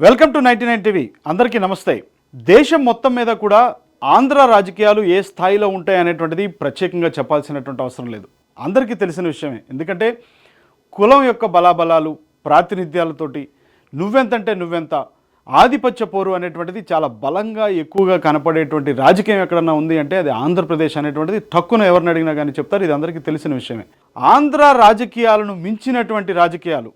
Welcome to 99 TV. అందరికీ నమస్తే. దేశం మొత్తం మీద కూడా ఆంధ్ర రాజకీయాలు ఏ స్థాయిలో ఉంటాయి అనేటువంటిది ప్రత్యేకంగా చెప్పాల్సినటువంటి అవసరం లేదు, అందరికీ తెలిసిన విషయమే. ఎందుకంటే కులం యొక్క బలాబలాలు ప్రాతినిధ్యాలతోటి నువ్వెంతంటే నువ్వెంత ఆధిపత్య పోరు అనేటువంటిది చాలా బలంగా ఎక్కువగా కనపడేటువంటి రాజకీయం ఎక్కడన్నా ఉంది అంటే అది ఆంధ్రప్రదేశ్ అనేటువంటిది టక్కున ఎవరిని అడిగినా కానీ చెప్తారు. ఇది అందరికీ తెలిసిన విషయమే. ఆంధ్ర రాజకీయాలను మించినటువంటి రాజకీయాలు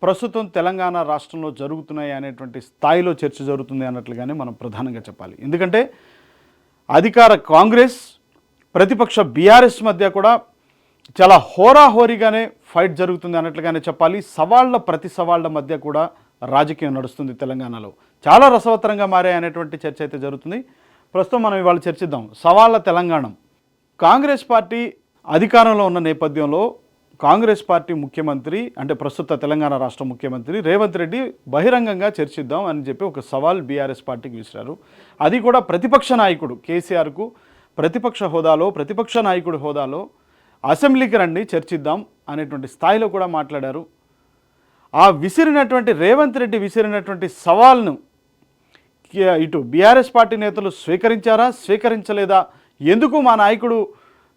ప్రస్తుతం తెలంగాణ రాష్ట్రంలో జరుగుతున్నాయి అనేటువంటి స్థాయిలో చర్చ జరుగుతుంది అన్నట్లుగానే మనం ప్రధానంగా చెప్పాలి. ఎందుకంటే అధికార కాంగ్రెస్ ప్రతిపక్ష బీఆర్ఎస్ మధ్య కూడా చాలా హోరాహోరీగానే ఫైట్ జరుగుతుంది అన్నట్లుగానే చెప్పాలి. ప్రతి సవాళ్ల మధ్య కూడా రాజకీయం నడుస్తుంది తెలంగాణలో. చాలా రసవత్తరంగా మారాయి అనేటువంటి చర్చ అయితే జరుగుతుంది. ప్రస్తుతం మనం ఇవాళ చర్చిద్దాం సవాళ్ల తెలంగాణ. కాంగ్రెస్ పార్టీ అధికారంలో ఉన్న నేపథ్యంలో కాంగ్రెస్ పార్టీ ముఖ్యమంత్రి అంటే ప్రస్తుత తెలంగాణ రాష్ట్ర ముఖ్యమంత్రి రేవంత్ రెడ్డి బహిరంగంగా చర్చిద్దాం అని చెప్పి ఒక సవాల్ బీఆర్ఎస్ పార్టీకి విసిరారు. అది కూడా ప్రతిపక్ష నాయకుడు కేసీఆర్కు ప్రతిపక్ష హోదాలో ప్రతిపక్ష నాయకుడి హోదాలో అసెంబ్లీకి రండి చర్చిద్దాం అనేటువంటి స్థాయిలో కూడా మాట్లాడారు. ఆ విసిరినటువంటి రేవంత్ రెడ్డి విసిరినటువంటి సవాల్ను ఇటు బీఆర్ఎస్ పార్టీ నేతలు స్వీకరించారా స్వీకరించలేదా, ఎందుకు మా నాయకుడు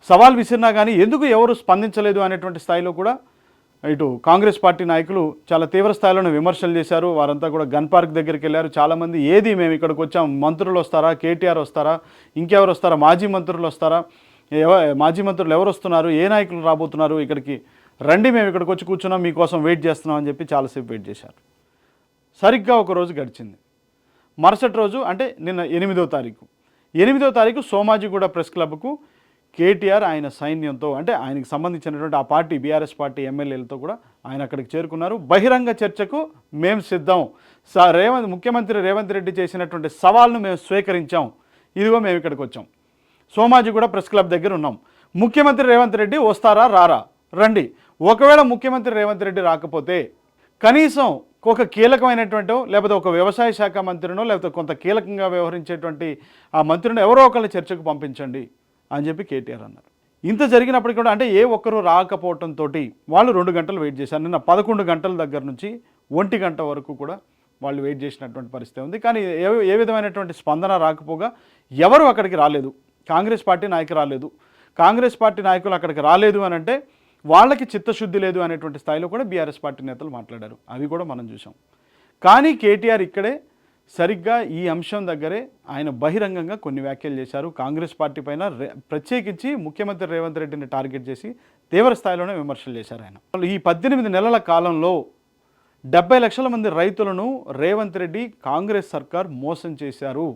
సవాల్ విసిరినా కానీ ఎందుకు ఎవరు స్పందించలేదు అనేటువంటి స్థాయిలో కూడా ఇటు కాంగ్రెస్ పార్టీ నాయకులు చాలా తీవ్ర స్థాయిలోనే విమర్శలు చేశారు. వారంతా కూడా గన్ పార్క్ దగ్గరికి వెళ్ళారు. చాలామంది ఏది మేము ఇక్కడికి వచ్చాం, మంత్రులు వస్తారా, కేటీఆర్ వస్తారా, ఇంకెవరు వస్తారా, మాజీ మంత్రులు వస్తారా, మాజీ మంత్రులు ఎవరు వస్తున్నారు, ఏ నాయకులు రాబోతున్నారు, ఇక్కడికి రండి, మేము ఇక్కడికి వచ్చి కూర్చున్నాం, మీకోసం వెయిట్ చేస్తున్నాం అని చెప్పి చాలాసేపు వెయిట్ చేశారు. సరిగ్గా ఒక రోజు గడిచింది. మరుసటి రోజు అంటే నిన్న 8వ తారీఖు సోమాజిగూడ ప్రెస్ క్లబ్కు కేటీఆర్ ఆయన సైన్యంతో అంటే ఆయనకు సంబంధించినటువంటి ఆ పార్టీ బీఆర్ఎస్ పార్టీ ఎమ్మెల్యేలతో కూడా ఆయన అక్కడికి చేరుకున్నారు. బహిరంగ చర్చకు మేము సిద్ధం, ముఖ్యమంత్రి రేవంత్ రెడ్డి చేసినటువంటి సవాల్ను మేము స్వీకరించాం, ఇదిగో మేము ఇక్కడికి వచ్చాం, సోమాజిగూడ ప్రెస్ క్లబ్ దగ్గర ఉన్నాం, ముఖ్యమంత్రి రేవంత్ రెడ్డి వస్తారా రారా రండి, ఒకవేళ ముఖ్యమంత్రి రేవంత్ రెడ్డి రాకపోతే కనీసం ఒక కీలకమైనటువంటి లేకపోతే ఒక వ్యవసాయ శాఖ మంత్రినో లేకపోతే కొంత కీలకంగా వ్యవహరించేటువంటి ఆ మంత్రిని ఎవరో ఒకళ్ళ చర్చకు పంపించండి అని చెప్పి కేటీఆర్ అన్నారు. ఇంత జరిగినప్పటికీ కూడా అంటే ఏ ఒక్కరూ రాకపోవడంతో వాళ్ళు 2 గంటలు వెయిట్ చేశారు. నిన్న 11 గంటల దగ్గర నుంచి 1 గంట వరకు కూడా వాళ్ళు వెయిట్ చేసినటువంటి పరిస్థితి ఉంది. కానీ ఏ విధమైనటువంటి స్పందన రాకపోగా ఎవరు అక్కడికి రాలేదు. కాంగ్రెస్ పార్టీ నాయకులు రాలేదు. కాంగ్రెస్ పార్టీ నాయకులు అక్కడికి రాలేదు అని అంటే వాళ్ళకి చిత్తశుద్ధి లేదు అనేటువంటి స్థాయిలో కూడా బీఆర్ఎస్ పార్టీ నేతలు మాట్లాడారు. అవి కూడా మనం చూసాం. కానీ కేటీఆర్ ఇక్కడే సరిగ్గా ఈ అంశం దగ్గరే ఆయన బహిరంగంగా కొన్ని వ్యాఖ్యలు చేశారు. కాంగ్రెస్ పార్టీ పైన ప్రత్యేకించి ముఖ్యమంత్రి రేవంత్ రెడ్డిని టార్గెట్ చేసి తీవ్ర స్థాయిలోనే విమర్శలు చేశారు ఆయన. ఈ 18 నెలల కాలంలో 70 లక్షల మంది రైతులను రేవంత్ రెడ్డి కాంగ్రెస్ సర్కార్ మోసం చేశారు,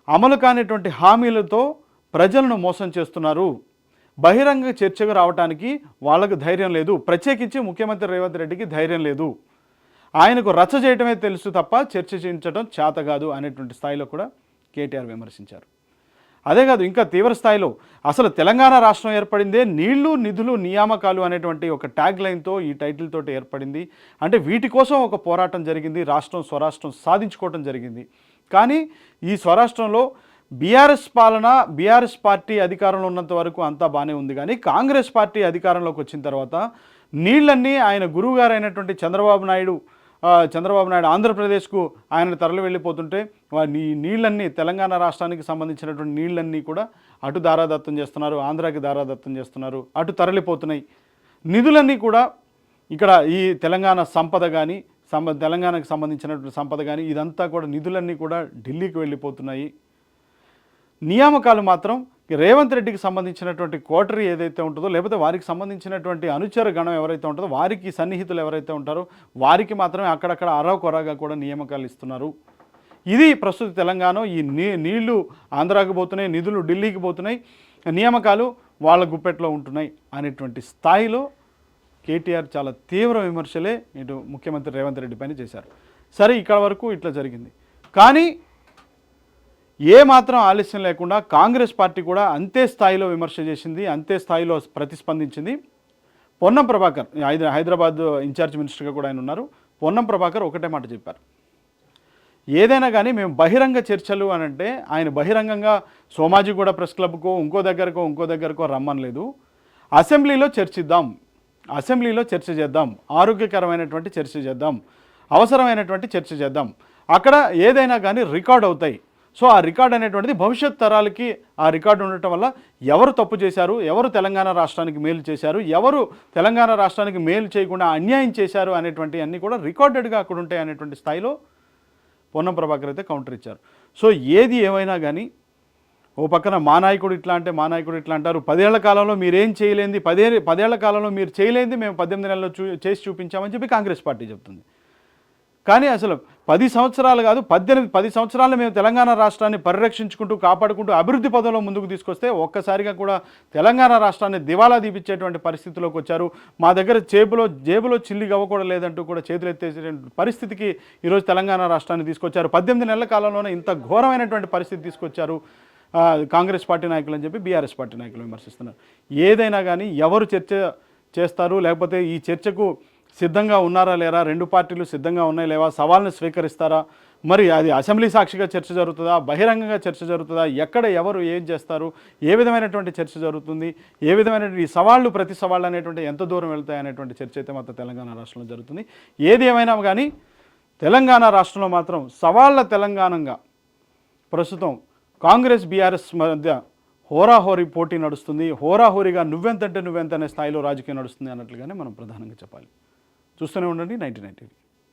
అమలు కానిటువంటి హామీలతో ప్రజలను మోసం చేస్తున్నారు, బహిరంగ చర్చకు రావడానికి వాళ్ళకు ధైర్యం లేదు, ప్రత్యేకించి ముఖ్యమంత్రి రేవంత్ రెడ్డికి ధైర్యం లేదు, ఆయనకు రచ్చ చేయటమే తెలుసు తప్ప చర్చ చేయించడం చేత కాదు అనేటువంటి స్థాయిలో కూడా కేటీఆర్ విమర్శించారు. అదే కాదు, ఇంకా తీవ్ర స్థాయిలో అసలు తెలంగాణ రాష్ట్రం ఏర్పడిందే నీళ్లు నిధులు నియామకాలు అనేటువంటి ఒక ట్యాగ్ లైన్తో ఈ టైటిల్ తోటి ఏర్పడింది. అంటే వీటి కోసం ఒక పోరాటం జరిగింది, స్వరాష్ట్రం సాధించుకోవటం జరిగింది. కానీ ఈ స్వరాష్ట్రంలో బీఆర్ఎస్ బీఆర్ఎస్ పార్టీ అధికారంలో ఉన్నంత వరకు అంతా బాగానే ఉంది. కానీ కాంగ్రెస్ పార్టీ అధికారంలోకి వచ్చిన తర్వాత నీళ్ళన్నీ ఆయన గురువుగారు అయినటువంటి చంద్రబాబు నాయుడు ఆంధ్రప్రదేశ్కు ఆయన తరలి వెళ్ళిపోతుంటే ఈ నీళ్ళన్నీ తెలంగాణ రాష్ట్రానికి సంబంధించినటువంటి నీళ్ళన్నీ కూడా అటు దారాదత్తం చేస్తున్నారు, ఆంధ్రాకి దారాదత్తం చేస్తున్నారు, అటు తరలిపోతున్నాయి. నిధులన్నీ కూడా ఇక్కడ ఈ తెలంగాణ సంపద కానీ తెలంగాణకు సంబంధించినటువంటి సంపద కానీ ఇదంతా కూడా నిధులన్నీ కూడా ఢిల్లీకి వెళ్ళిపోతున్నాయి. నియామకాలు మాత్రం రేవంత్ రెడ్డికి సంబంధించినటువంటి కోటరీ ఏదైతే ఉంటుందో లేకపోతే వారికి సంబంధించినటువంటి అనుచర గణం ఎవరైతే ఉంటుందో వారికి సన్నిహితులు ఎవరైతే ఉంటారో వారికి మాత్రమే అక్కడక్కడ అరకొరగా కూడా నియామకాలు ఇస్తున్నారు. ఇది ప్రస్తుత తెలంగాణ. ఈ నీళ్లు ఆంధ్రాకి పోతున్నాయి, నిధులు ఢిల్లీకి పోతున్నాయి, నియామకాలు వాళ్ళ గుప్పెట్లో ఉంటున్నాయి అనేటువంటి స్థాయిలో కేటీఆర్ చాలా తీవ్ర విమర్శలే ఇటు ముఖ్యమంత్రి రేవంత్ రెడ్డి పైన చేశారు. సరే, ఇక్కడ వరకు ఇట్లా జరిగింది. కానీ ఏ మాత్రం ఆలస్యం లేకుండా కాంగ్రెస్ పార్టీ కూడా అంతే స్థాయిలో విమర్శ చేసింది, అంతే స్థాయిలో ప్రతిస్పందించింది. పొన్నం ప్రభాకర్ హైదరాబాద్ ఇన్ఛార్జ్ మినిస్టర్గా కూడా ఆయన ఉన్నారు. పొన్నం ప్రభాకర్ ఒకటే మాట చెప్పారు, ఏదైనా కానీ మేము బహిరంగ చర్చలు అని అంటే ఆయన బహిరంగంగా సోమాజిగూడ ప్రెస్ క్లబ్కో ఇంకో దగ్గరకో రమ్మనలేదు. అసెంబ్లీలో చర్చ చేద్దాం, ఆరోగ్యకరమైనటువంటి చర్చ చేద్దాం, అవసరమైనటువంటి చర్చ చేద్దాం. అక్కడ ఏదైనా కానీ రికార్డ్ అవుతాయి. సో ఆ రికార్డ్ అనేటువంటిది భవిష్యత్ తరాలకి ఆ రికార్డు ఉండటం వల్ల ఎవరు తప్పు చేశారు, ఎవరు తెలంగాణ రాష్ట్రానికి మేలు చేశారు, ఎవరు తెలంగాణ రాష్ట్రానికి మేలు చేయకుండా అన్యాయం చేశారు అనేటువంటి అన్నీ కూడా రికార్డెడ్గా అక్కడ ఉంటాయి అనేటువంటి స్థాయిలో పొన్నం ప్రభాకర్ అయితే కౌంటర్ ఇచ్చారు. సో ఏది ఏమైనా కానీ ఓ పక్కన మా నాయకుడు ఇట్లా అంటే మా నాయకుడు ఇట్లా అంటారు, 10 ఏళ్ల కాలంలో మీరేం చేయలేంది, 10 ఏళ్ల కాలంలో మీరు చేయలేంది మేము 18 నెలల్లో చేసి చూపించామని చెప్పి కాంగ్రెస్ పార్టీ చెప్తుంది. కానీ అసలు 10 సంవత్సరాలు కాదు 10 సంవత్సరాలు మేము తెలంగాణ రాష్ట్రాన్ని పరిరక్షించుకుంటూ కాపాడుకుంటూ అభివృద్ధి పదంలో ముందుకు తీసుకొస్తే ఒక్కసారిగా కూడా తెలంగాణ రాష్ట్రాన్ని దివాలా దీపించేటువంటి పరిస్థితిలోకి వచ్చారు. మా దగ్గర జేబులో చిల్లి గవ్వకూడదు లేదంటూ కూడా చేతులు ఎత్తేసే పరిస్థితికి ఈరోజు తెలంగాణ రాష్ట్రాన్ని తీసుకొచ్చారు. 18 నెలల కాలంలోనే ఇంత ఘోరమైనటువంటి పరిస్థితి తీసుకొచ్చారు కాంగ్రెస్ పార్టీ నాయకులు అని చెప్పి బీఆర్ఎస్ పార్టీ నాయకులు విమర్శిస్తున్నారు. ఏదైనా కానీ ఎవరు చర్చ చేస్తారు, లేకపోతే ఈ చర్చకు సిద్ధంగా ఉన్నారా లేరా, రెండు పార్టీలు సిద్ధంగా ఉన్నాయి లేవా, సవాల్ని స్వీకరిస్తారా, మరి అది అసెంబ్లీ సాక్షిగా చర్చ జరుగుతుందా, బహిరంగంగా చర్చ జరుగుతుందా, ఎక్కడ ఎవరు ఏం చేస్తారు, ఏ విధమైనటువంటి చర్చ జరుగుతుంది, ఏ విధమైనటువంటి సవాళ్ళు ప్రతి సవాళ్ళు అనేటువంటి ఎంత దూరం వెళ్తాయి అనేటువంటి చర్చ అయితే మాత్రం తెలంగాణ రాష్ట్రంలో జరుగుతుంది. ఏది ఏమైనా కానీ తెలంగాణ రాష్ట్రంలో మాత్రం సవాళ్ళ తెలంగాణగా ప్రస్తుతం కాంగ్రెస్ బీఆర్ఎస్ మధ్య హోరాహోరీ పోటీ నడుస్తుంది. హోరాహోరీగా నువ్వెంతంటే నువ్వెంత అనే స్థాయిలో రాజకీయం నడుస్తుంది అన్నట్లుగానే మనం ప్రధానంగా చెప్పాలి. చూస్తూనే ఉండండి 99 టీవీ.